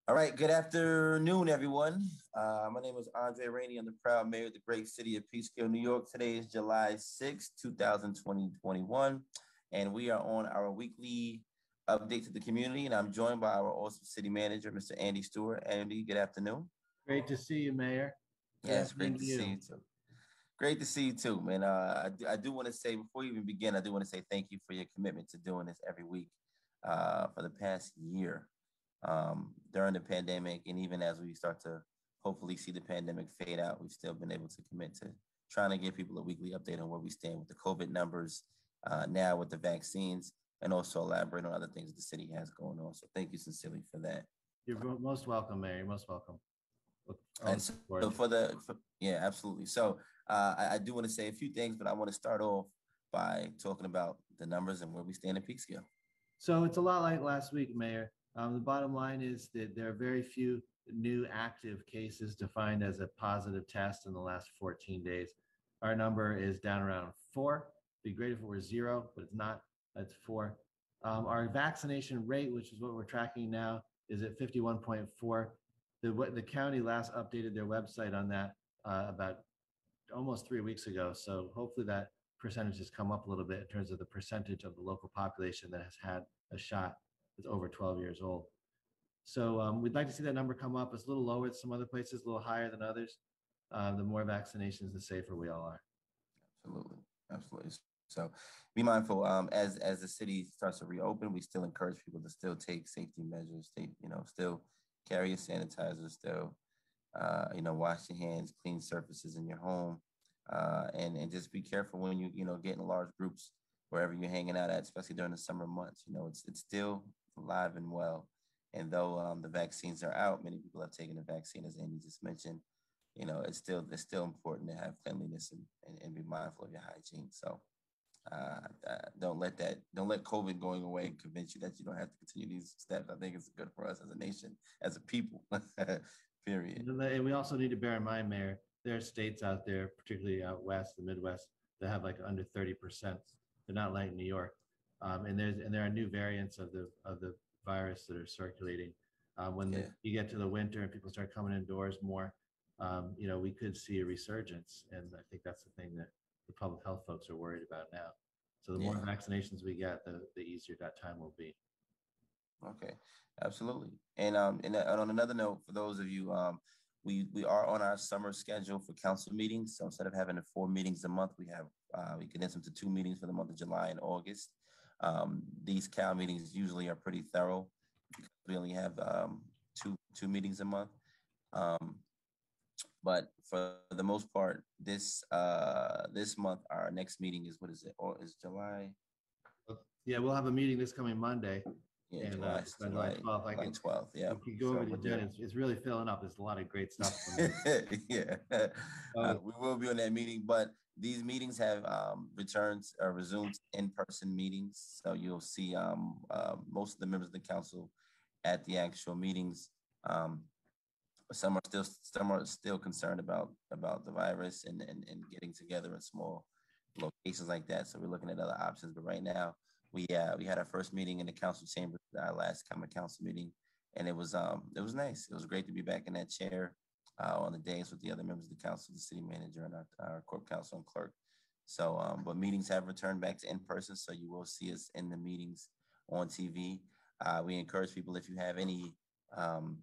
All right, good afternoon, everyone. My name is Rainey. I'm the proud mayor of the great city of Peekskill, New York. Today is July 6th, 2021, and we are on our weekly update to the community, and I'm joined by our awesome city manager, Mr. Andy Stewart. Andy, good afternoon. Great to see you, Mayor. Good Yeah, it's great afternoon to to see you. you too. Great to see you too, man. I do want to say before we even begin, I do want to say thank you for your commitment to doing this every week for the past year during the pandemic, and even as we start to hopefully see the pandemic fade out, we've still been able to commit to trying to give people a weekly update on where we stand with the COVID numbers, now with the vaccines, and also elaborate on other things the city has going on. So thank you sincerely for that. You're most welcome, Mayor. You're most welcome. And Always so forward to it. yeah, absolutely. So I do want to say a few things, but I want to start off by talking about the numbers and where we stand in peak scale. So it's a lot like last week, Mayor. The bottom line is that there are very few new active cases defined as a positive test in the last 14 days. Our number is down around 4. It'd be great if it were 0, but it's not. That's 4. Our vaccination rate, which is what we're tracking now, is at 51.4. The county last updated their website on that about almost 3 weeks ago. So hopefully that percentage has come up a little bit in terms of the percentage of the local population that has had a shot that's over 12 years old. So we'd like to see that number come up. It's a little lower at some other places, a little higher than others. The more vaccinations, the safer we all are. Absolutely, absolutely. So be mindful. As the city starts to reopen, we still encourage people to still take safety measures. Still carry a sanitizer. Still, wash your hands, clean surfaces in your home, and just be careful when you get in large groups wherever you're hanging out at, especially during the summer months. It's still alive and well. And though the vaccines are out, many people have taken the vaccine, as Andy just mentioned. It's still important to have cleanliness and be mindful of your hygiene. So don't let COVID going away convince you that you don't have to continue these steps. I think it's good for us as a nation, as a people. Period. And we also need to bear in mind, Mayor, there are states out there, particularly out west, the Midwest, that have like under 30%. They're not like New York. And there are new variants of the virus that are circulating. Yeah. You get to the winter and people start coming indoors more, we could see a resurgence. And I think that's the thing that the public health folks are worried about now. So the more Yeah. vaccinations we get, the easier that time will be. Okay, absolutely. And on another note, for those of you, we are on our summer schedule for council meetings. So instead of having the 4 meetings a month, we condense them to 2 meetings for the month of July and August. These CAL meetings usually are pretty thorough because we only have two meetings a month. Um, but for the most part, this month our next meeting is, what is it? Or is July? Yeah, we'll have a meeting this coming Monday, Yeah, and July by July 12th, July 12th. Yeah. we can go So over the with that. agenda. It's really filling up. There's a lot of great stuff coming in. Yeah, Oh, we will be on that meeting, but these meetings have returns or resumed in-person meetings. So you'll see most of the members of the council at the actual meetings. Um, some are still concerned about the virus and getting together in small locations like that. So we're looking at other options. But right now, we had our first meeting in the council chamber, our last common council meeting, and it was nice. It was great to be back in that chair on the days with the other members of the council, the city manager, and our corp council and clerk. So, but meetings have returned back to in person, so you will see us in the meetings on TV. We encourage people, if you have any um,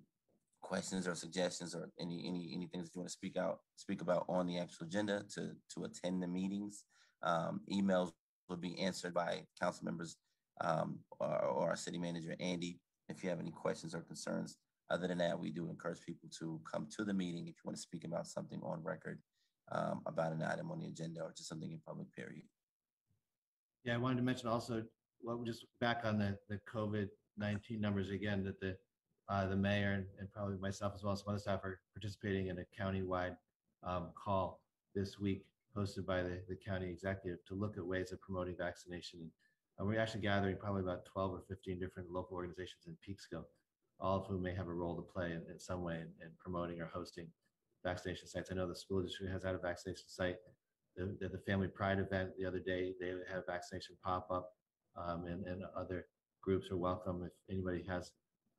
questions or suggestions or any things that you want to speak about on the actual agenda, to attend the meetings. Emails will be answered by council members, or our city manager Andy, if you have any questions or concerns. Other than that, we do encourage people to come to the meeting if you want to speak about something on record, about an item on the agenda, or just something in public, period. yeah, I wanted to mention also, well, just back on the COVID-19 numbers again, that the mayor and probably myself as well as some other staff are participating in a countywide call this week hosted by the county executive to look at ways of promoting vaccination. And we're actually gathering probably about 12 or 15 different local organizations in Peekskill, all of whom may have a role to play in some way in promoting or hosting vaccination sites. I know the school district has had a vaccination site. The Family Pride event the other day, they had a vaccination pop-up, and other groups are welcome if anybody has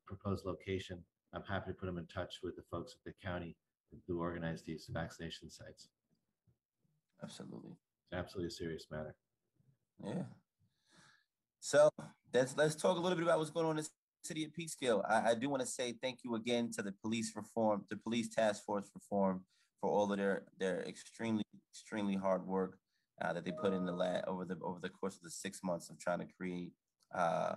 proposed location. I'm happy to put them in touch with the folks at the county who organize these vaccination sites. Absolutely. It's absolutely a serious matter. Yeah. So let's talk a little bit about what's going on in the city of Peekskill. I do want to say thank you again to the police task force reform, for all of their extremely hard work that they put in over the course of the 6 months of trying to create uh,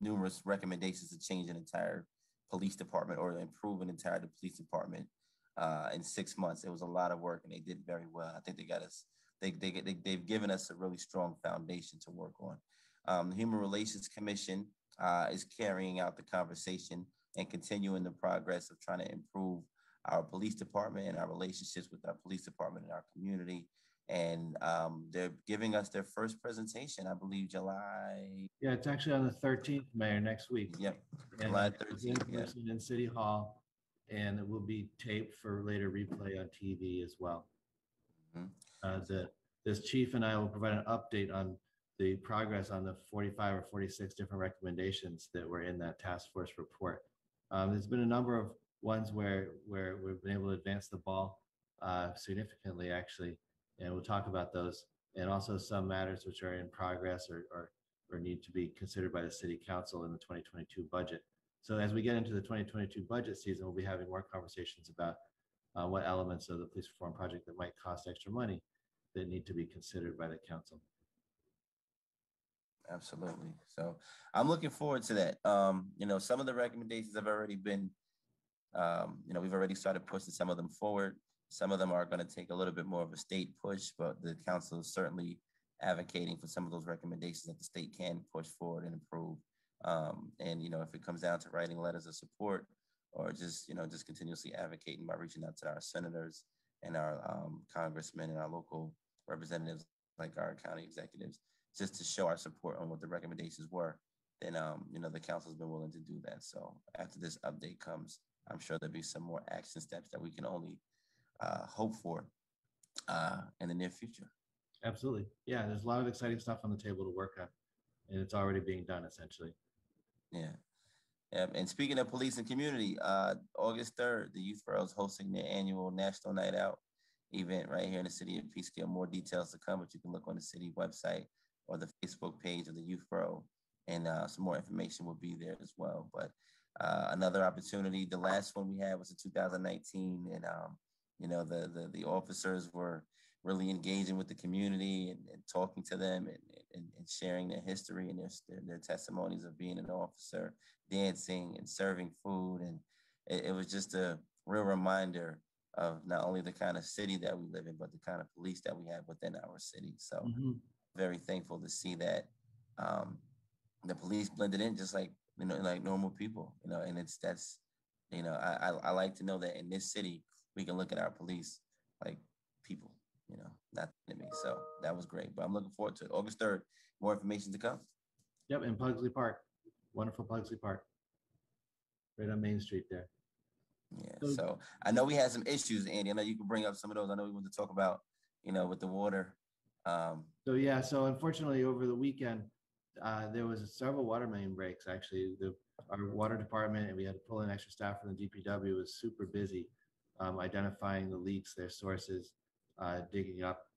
numerous recommendations to change an entire police department or improve an entire police department in 6 months. It was a lot of work, and they did very well. I think they got us. They've given us a really strong foundation to work on. The Human Relations Commission is carrying out the conversation and continuing the progress of trying to improve our police department and our relationships with our police department and our community. And they're giving us their first presentation, I believe, July. Yeah, it's actually on the 13th, Mayor, next week. Yep, and July 13th. in person in City Hall, and it will be taped for later replay on TV as well. Mm-hmm. This chief and I will provide an update on the progress on the 45 or 46 different recommendations that were in that task force report. There's been a number of ones where we've been able to advance the ball significantly, actually, and we'll talk about those, and also some matters which are in progress or need to be considered by the city council in the 2022 budget. So as we get into the 2022 budget season, we'll be having more conversations about what elements of the police reform project that might cost extra money that need to be considered by the council. Absolutely. So I'm looking forward to that. Some of the recommendations have already been, we've already started pushing some of them forward. Some of them are going to take a little bit more of a state push, but the council is certainly advocating for some of those recommendations that the state can push forward and improve. If it comes down to writing letters of support, or just continuously advocating by reaching out to our senators and our congressmen and our local representatives, like our county executives, just to show our support on what the recommendations were, then the council's been willing to do that. So after this update comes, I'm sure there'll be some more action steps that we can only hope for in the near future. Absolutely. Yeah, there's a lot of exciting stuff on the table to work on, and it's already being done, essentially. Yeah. And speaking of police and community, August 3rd, the Youth Bureau is hosting their annual National Night Out event right here in the city of Peekskill. More details to come, but you can look on the city website or the Facebook page of the Youth Bureau, and some more information will be there as well. But another opportunity, the last one we had was in 2019, and the officers were really engaging with the community and talking to them and sharing their history and their testimonies of being an officer, dancing and serving food. And it was just a real reminder of not only the kind of city that we live in, but the kind of police that we have within our city. So very thankful to see that the police blended in just like normal people, and I like to know that in this city we can look at our police like people, not enemies. So that was great, but I'm looking forward to it. August 3rd, more information to come. Yep, in Pugsley Park, wonderful Pugsley Park, right on Main Street there. Yeah, so I know we had some issues, Andy. I know you can bring up some of those. I know we want to talk about, with the water. So unfortunately, over the weekend, there was several water main breaks. Actually, our water department, and we had to pull in extra staff from the DPW, was super busy identifying the leaks, their sources, digging up,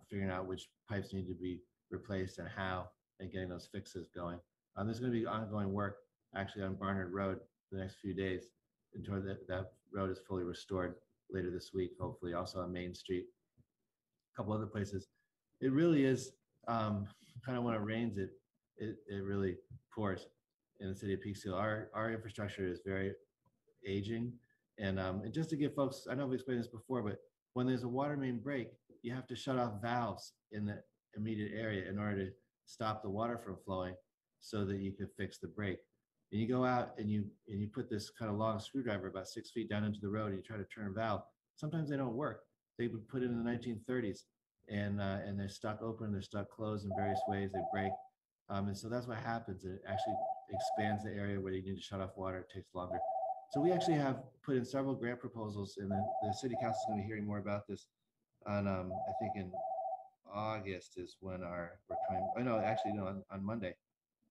figuring out which pipes need to be replaced and how, and getting those fixes going. There's going to be ongoing work actually on Barnard Road the next few days until that road is fully restored later this week, hopefully. Also on Main Street, a couple other places. It really is kind of when it rains, it really pours in the city of Peekskill. Our infrastructure is very aging, and just to give folks, I know I've explained this before, but when there's a water main break, you have to shut off valves in the immediate area in order to stop the water from flowing, so that you can fix the break. And you go out and you put this kind of long screwdriver about 6 feet down into the road, and you try to turn a valve. Sometimes they don't work. They were put in the 1930s, and they're stuck open, they're stuck closed in various ways. They break, and so that's what happens. It actually expands the area where you need to shut off water. It takes longer. So we actually have put in several grant proposals, and the city council is going to be hearing more about this on I think in August is when on Monday,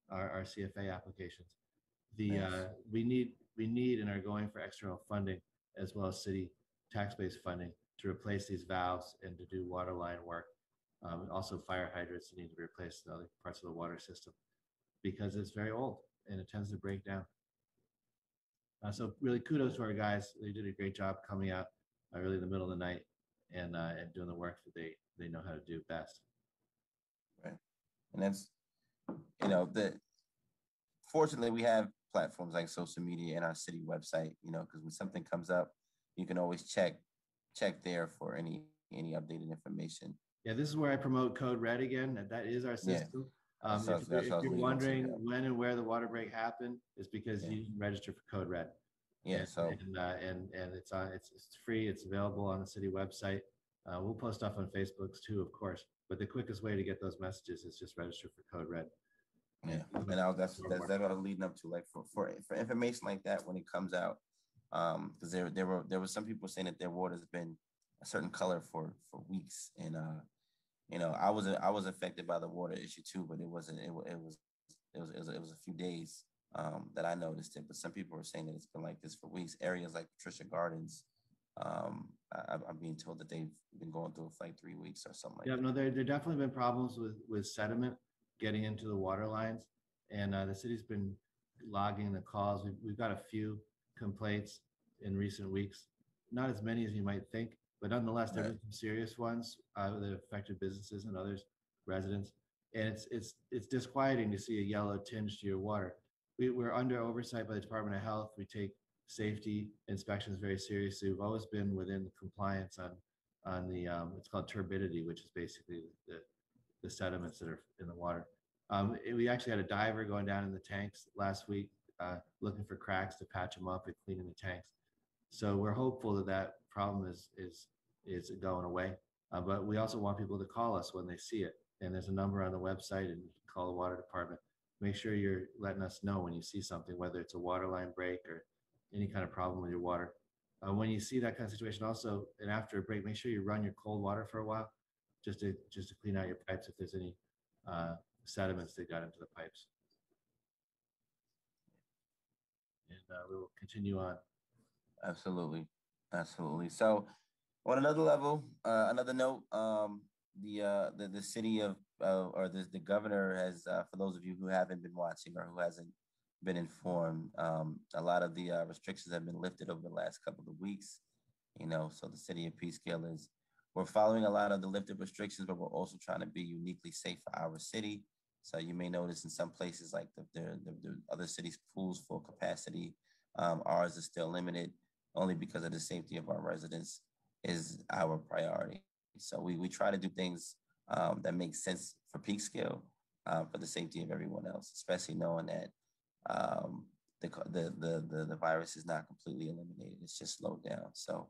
our CFA applications. We we need and are going for external funding as well as city tax-based funding to replace these valves and to do water line work. Also fire hydrants need to be replaced in other parts of the water system because it's very old and it tends to break down. So really kudos to our guys. They did a great job coming out really in the middle of the night and doing the work that they know how to do best. Right. And that's, fortunately we have platforms like social media and our city website, because when something comes up, you can always check there for any updated information. Yeah, this is where I promote Code Red again. That is our system. If you're wondering when and where the water break happened, it's because you didn't register for Code Red. Yeah. And it's free. It's available on the city website. We'll post stuff on Facebook too, of course. But the quickest way to get those messages is just register for Code Red. Yeah, and that's what I was leading up to. Like for information like that when it comes out, because there was some people saying that their water's been a certain color for weeks, and I was affected by the water issue too, but it was a few days that I noticed it. But some people were saying that it's been like this for weeks. Areas like Patricia Gardens, I'm being told that they've been going through it for like 3 weeks or something like that. Yeah, no, there definitely been problems with sediment getting into the water lines, and the city's been logging the calls. We've got a few complaints in recent weeks, not as many as you might think, but nonetheless, there have been some serious ones that affected businesses and others, residents, and it's disquieting to see a yellow tinge to your water. We're under oversight by the Department of Health. We take safety inspections very seriously. We've always been within compliance on the it's called turbidity, which is basically the sediments that are in the water. We actually had a diver going down in the tanks last week, looking for cracks to patch them up and cleaning the tanks. So we're hopeful that problem is going away. But we also want people to call us when they see it. And there's a number on the website, and you can call the water department. Make sure you're letting us know when you see something, whether it's a water line break or any kind of problem with your water. When you see that kind of situation also, and after a break, make sure you run your cold water for a while, just to clean out your pipes if there's any sediments that got into the pipes. And we will continue on. Absolutely. So on another level, another note, the city of or the governor has, for those of you who haven't been watching or who hasn't been informed, a lot of the restrictions have been lifted over the last couple of weeks. So the city of Peekskill we're following a lot of the lifted restrictions, but we're also trying to be uniquely safe for our city. So you may notice in some places like the other cities' pools full capacity, ours is still limited only because of the safety of our residents is our priority. So we try to do things that make sense for Peekskill, for the safety of everyone else, especially knowing that the virus is not completely eliminated. It's just slowed down. So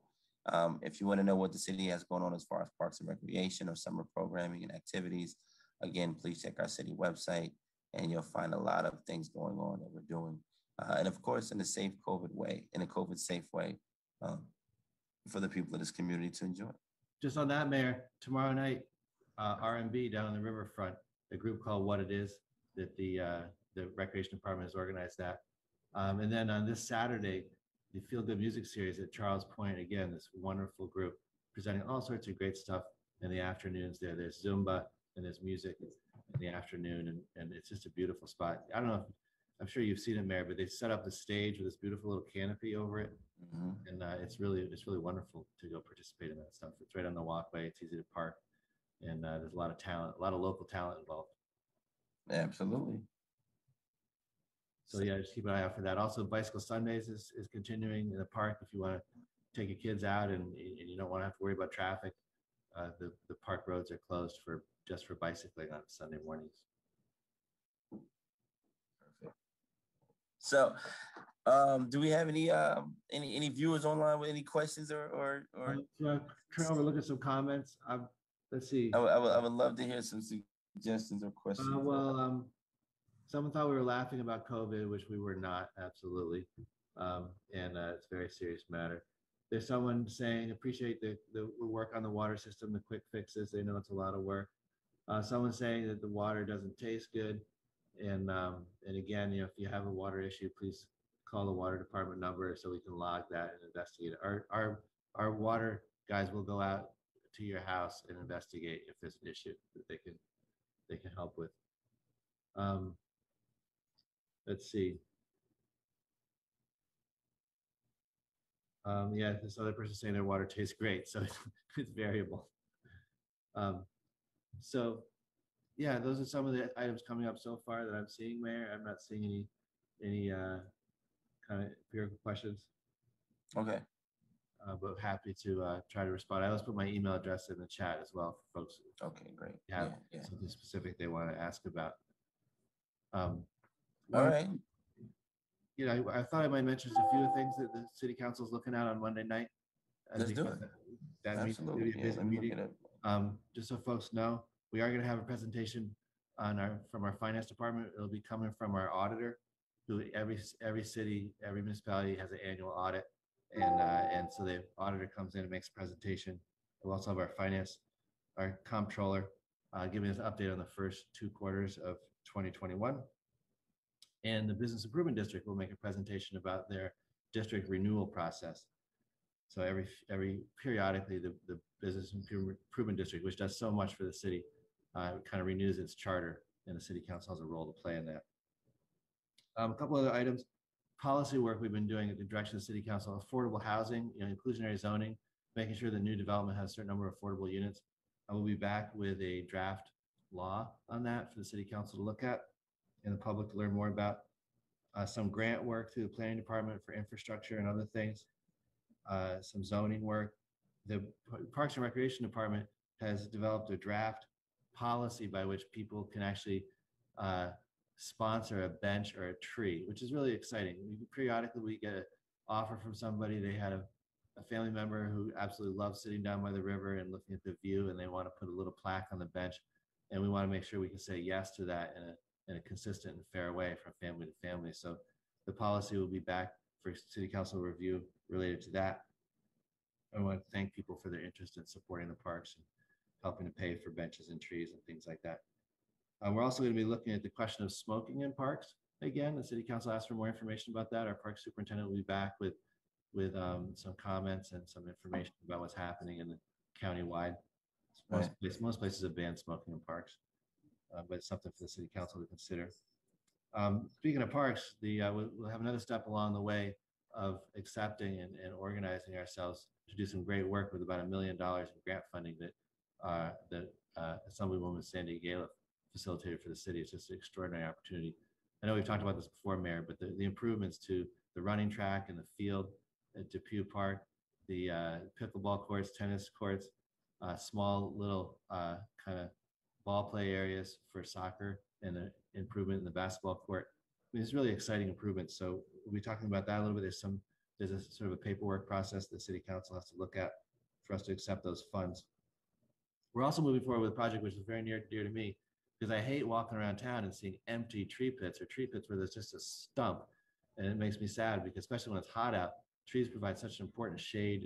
if you want to know what the city has going on as far as parks and recreation or summer programming and activities, again, please check our city website and you'll find a lot of things going on that we're doing. And of course, in a safe COVID way, in a COVID safe way, for the people of this community to enjoy. Just on that, Mayor, tomorrow night, R&B down on the riverfront, a group called What It Is, that the Recreation Department has organized that. And then on this Saturday, the Feel Good Music Series at Charles Point, again, this wonderful group presenting all sorts of great stuff in the afternoons there. There's Zumba and there's music in the afternoon, and it's just a beautiful spot. I don't know, I'm sure you've seen it, Mayor, but they set up the stage with this beautiful little canopy over it. Mm-hmm. And it's really wonderful to go participate in that stuff. It's right on the walkway. It's easy to park, and there's a lot of talent, a lot of local talent involved. Absolutely. So yeah, just keep an eye out for that. Also, Bicycle Sundays is continuing in the park. If you want to take your kids out and you don't want to have to worry about traffic, the park roads are closed just for bicycling on Sunday mornings. Perfect. So, do we have any viewers online with any questions or? Turn over, look at some comments. Let's see. I would love to hear some suggestions or questions. Someone thought we were laughing about COVID, which we were not, absolutely. And it's a very serious matter. There's someone saying, appreciate the work on the water system, the quick fixes. They know it's a lot of work. Someone saying that the water doesn't taste good. And again, if you have a water issue, please call the water department number so we can log that and investigate it. Our water guys will go out to your house and investigate if there's an issue that they can help with. Let's see. Yeah, this other person saying their water tastes great, so it's variable. So yeah, those are some of the items coming up so far that I'm seeing, Mayor. I'm not seeing any kind of empirical questions. Okay. But happy to try to respond. I always put my email address in the chat as well for folks. Okay, great. Have something specific they want to ask about. All right. You know, I thought I might mention a few things that the city council is looking at on Monday night. Let's do it. That Absolutely. means maybe a busy meeting. Just so folks know, we are going to have a presentation from our finance department. It'll be coming from our auditor, who every city, every municipality has an annual audit, and so the auditor comes in and makes a presentation. We'll also have our comptroller, giving us an update on the first 2 quarters of 2021. And the Business Improvement District will make a presentation about their district renewal process. So every periodically, the Business Improvement District, which does so much for the city, kind of renews its charter, and the city council has a role to play in that. A couple other items, policy work we've been doing at the direction of the city council: affordable housing, inclusionary zoning, making sure the new development has a certain number of affordable units. I will be back with a draft law on that for the city council to look at and the public to learn more about. Some grant work through the planning department for infrastructure and other things. Some zoning work. The Parks and Recreation Department has developed a draft policy by which people can actually sponsor a bench or a tree, which is really exciting. Periodically, we get an offer from somebody. They had a family member who absolutely loves sitting down by the river and looking at the view, and they want to put a little plaque on the bench. And we want to make sure we can say yes to that in a consistent and fair way from family to family. So the policy will be back for city council review related to that. I want to thank people for their interest in supporting the parks and helping to pay for benches and trees and things like that. We're also going to be looking at the question of smoking in parks. Again, the city council asked for more information about that. Our park superintendent will be back with some comments and some information about what's happening in the county-wide. Most places have banned smoking in parks, but it's something for the city council to consider. Speaking of parks, we'll have another step along the way of accepting and organizing ourselves to do some great work with about $1 million in grant funding that Assemblywoman Sandy Gala facilitated for the city. It's just an extraordinary opportunity. I know we've talked about this before, Mayor, but the improvements to the running track and the field at Depew Park, the pickleball courts, tennis courts, small little kind of ball play areas for soccer, and the improvement in the basketball court. I mean, it's really exciting improvements. So we'll be talking about that a little bit. There's a sort of a paperwork process the city council has to look at for us to accept those funds. We're also moving forward with a project which is very near and dear to me, because I hate walking around town and seeing empty tree pits or tree pits where there's just a stump. And it makes me sad, because especially when it's hot out, trees provide such an important shade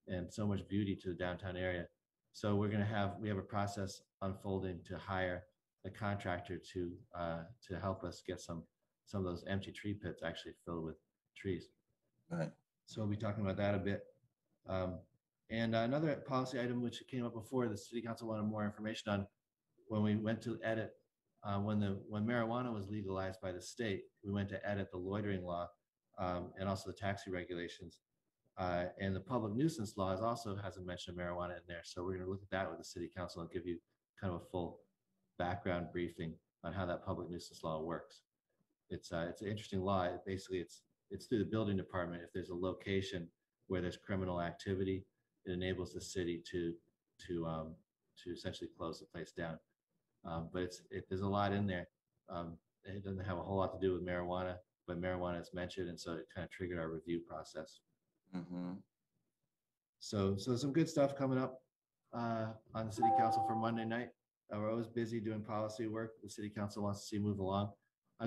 and so much beauty to the downtown area. So we have a process unfolding to hire a contractor to help us get some of those empty tree pits actually filled with trees. Right. So we'll be talking about that a bit. And another policy item which came up before, the city council wanted more information on, when we went to edit, when marijuana was legalized by the state, we went to edit the loitering law and also the taxi regulations. And the public nuisance laws also has a mention of marijuana in there. So we're going to look at that with the city council and give you kind of a full background briefing on how that public nuisance law works. It's an interesting law. Basically, it's through the building department. If there's a location where there's criminal activity, it enables the city to essentially close the place down. But there's a lot in there. It doesn't have a whole lot to do with marijuana, but marijuana is mentioned, and so it kind of triggered our review process. Mm-hmm. So some good stuff coming up on the city council for Monday night. We're always busy doing policy work the city council wants to see move along.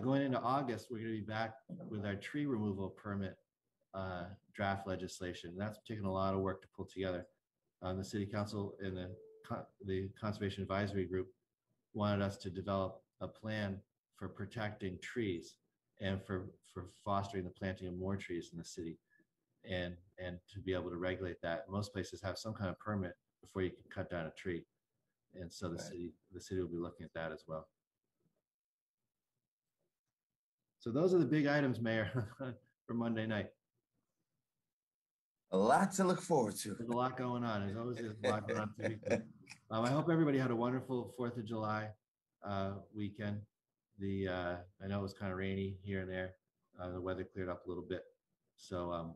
Going into August, we're going to be back with our tree removal permit draft legislation. That's taken a lot of work to pull together. The city council and the Conservation Advisory Group wanted us to develop a plan for protecting trees. and for fostering the planting of more trees in the city, and to be able to regulate that. Most places have some kind of permit before you can cut down a tree, and so Right. the city will be looking at that as well. So those are the big items, Mayor, for Monday night. A lot to look forward to. There's a lot going on. There's always a lot going on this weekend. I hope everybody had a wonderful 4th of July weekend. I know it was kind of rainy here and there. The weather cleared up a little bit. So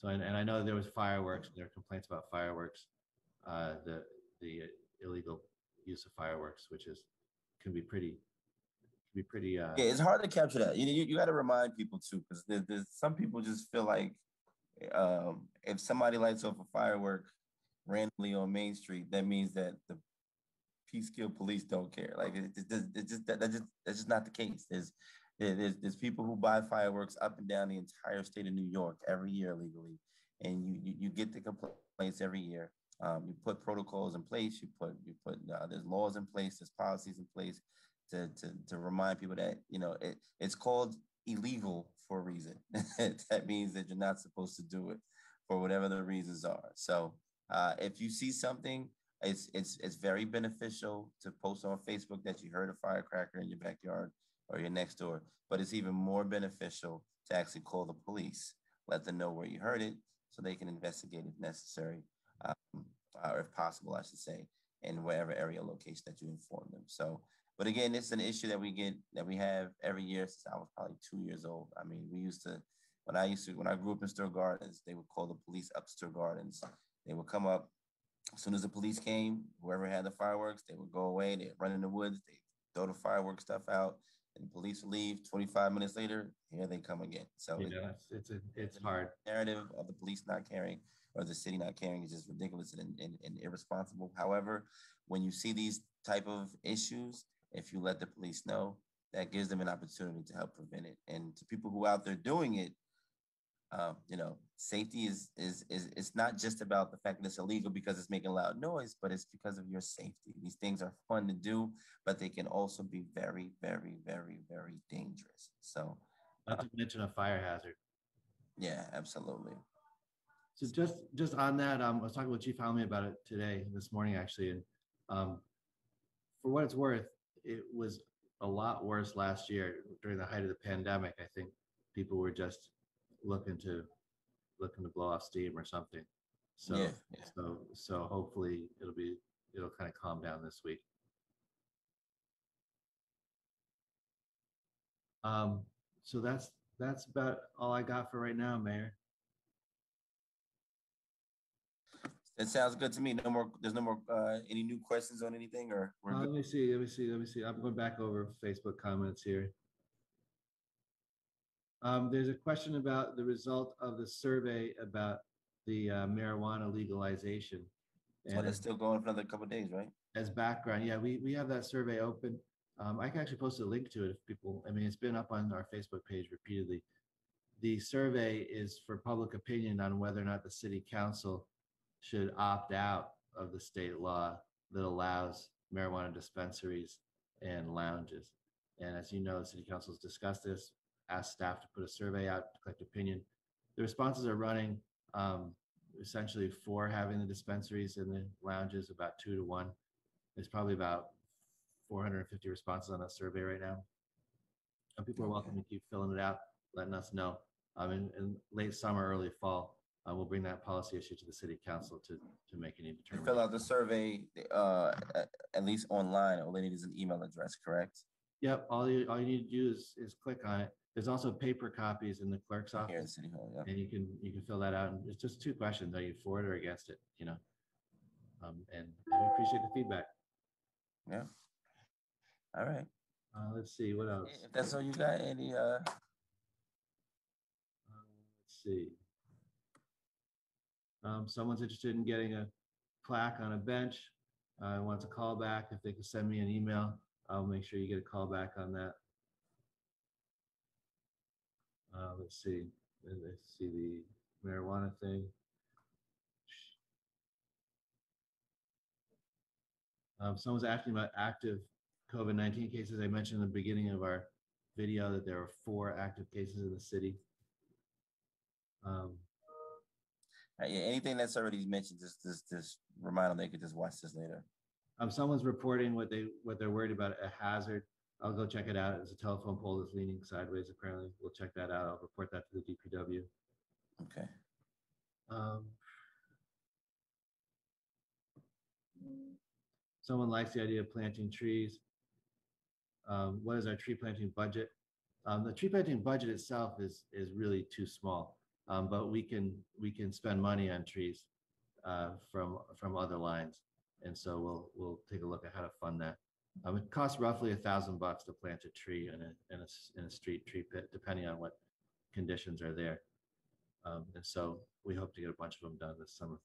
and I know there was fireworks. There were complaints about fireworks, the illegal use of fireworks, which can be pretty. Yeah, it's hard to capture that. You got to remind people too, because there's some people just feel like if somebody lights off a firework randomly on Main Street, that means that the Peekskill police don't care. Like that's just not the case. There's people who buy fireworks up and down the entire state of New York every year legally, and you get the complaints every year. You put protocols in place. You put there's laws in place. There's policies in place to remind people that it's called illegal for a reason. That means that you're not supposed to do it for whatever the reasons are. So if you see something, it's very beneficial to post on Facebook that you heard a firecracker in your backyard or your next door. But it's even more beneficial to actually call the police, let them know where you heard it, so they can investigate if necessary, or if possible, I should say, in whatever area or location that you inform them. So, but again, it's an issue that we have every year since I was probably 2 years old. I mean, when I grew up in Stewart Gardens, they would call the police up to Stewart Gardens. They would come up as soon as the police came. Whoever had the fireworks, they would go away. They'd run in the woods. They throw the fireworks stuff out, and the police would leave. 25 minutes later, here they come again. So it's hard. Narrative of the police not caring or the city not caring is just ridiculous and irresponsible. However, when you see these type of issues, if you let the police know, that gives them an opportunity to help prevent it. And to people who are out there doing it, safety is it's not just about the fact that it's illegal because it's making loud noise, but it's because of your safety. These things are fun to do, but they can also be very, very, very, very dangerous. So, not to mention a fire hazard. Yeah, absolutely. So just on that, I was talking with Chief Halmy about it this morning, actually, and for what it's worth, it was a lot worse last year during the height of the pandemic. I think people were just looking to blow off steam or something. So yeah. So hopefully it'll kind of calm down this week. So that's about all I got for right now, Mayor. That sounds good to me. There's no more any new questions on anything, or we're good? Let me see. I'm going back over Facebook comments here. There's a question about the result of the survey about the marijuana legalization. And it's still going for another couple of days, right? As background, yeah, we have that survey open. I can actually post a link to it if people, it's been up on our Facebook page repeatedly. The survey is for public opinion on whether or not the city council should opt out of the state law that allows marijuana dispensaries and lounges. And as you know, the city council has discussed this, asked staff to put a survey out to collect opinion. The responses are running essentially for having the dispensaries and the lounges about 2 to 1. There's probably about 450 responses on that survey right now. And people are welcome to keep filling it out, letting us know. In late summer, early fall, we'll bring that policy issue to the city council to make any determination. Fill out the survey at least online. All they need is an email address, correct? Yep. All you need to do is click on it. There's also paper copies in the clerk's office. Here in City Hall, yeah. And you can fill that out. And it's just 2 questions: are you for it or against it? And I appreciate the feedback. Yeah. All right. Let's see what else. If that's all you got, any let's see. Someone's interested in getting a plaque on a bench. Wants a call back. If they can send me an email, I'll make sure you get a call back on that. Let's see the marijuana thing. Someone's asking about active COVID-19 cases. I mentioned in the beginning of our video that there were 4 active cases in the city. Yeah, anything that's already mentioned, just remind them they could just watch this later. Someone's reporting what they're worried about, a hazard. I'll go check it out. It's a telephone pole that's leaning sideways. Apparently, we'll check that out. I'll report that to the DPW. Okay. Someone likes the idea of planting trees. What is our tree planting budget? The tree planting budget itself is really too small, but we can spend money on trees from other lines, and so we'll take a look at how to fund that. It costs roughly $1,000 to plant a tree in a street tree pit, depending on what conditions are there. And so we hope to get a bunch of them done this summer.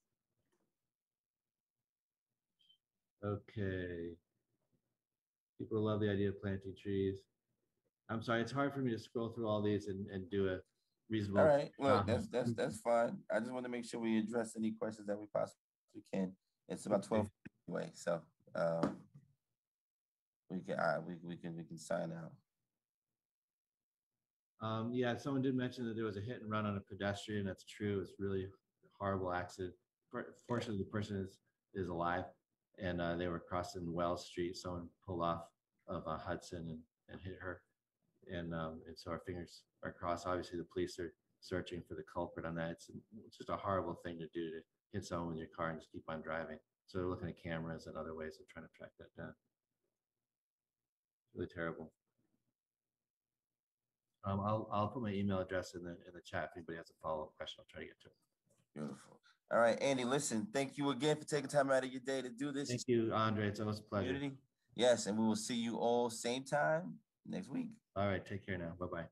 Okay. People love the idea of planting trees. I'm sorry, it's hard for me to scroll through all these and do a reasonable. All right, look, that's fine. I just want to make sure we address any questions that we possibly can. It's about 12 anyway, so we can sign out. Yeah, someone did mention that there was a hit and run on a pedestrian. That's true. It's really a horrible accident. Fortunately, the person is alive, and they were crossing Wells Street. Someone pulled off of Hudson and hit her, and so our fingers are crossed. Obviously, the police are searching for the culprit on that. It's just a horrible thing to do, to hit someone with your car and just keep on driving. So they're looking at cameras and other ways of trying to track that down. Really terrible. I'll put my email address in the chat. If anybody has a follow-up question, I'll try to get to it. Beautiful. All right, Andy, listen, thank you again for taking time out of your day to do this. Thank you, Andre. It's always a pleasure. Community. Yes, and we will see you all same time next week. All right, take care now. Bye-bye.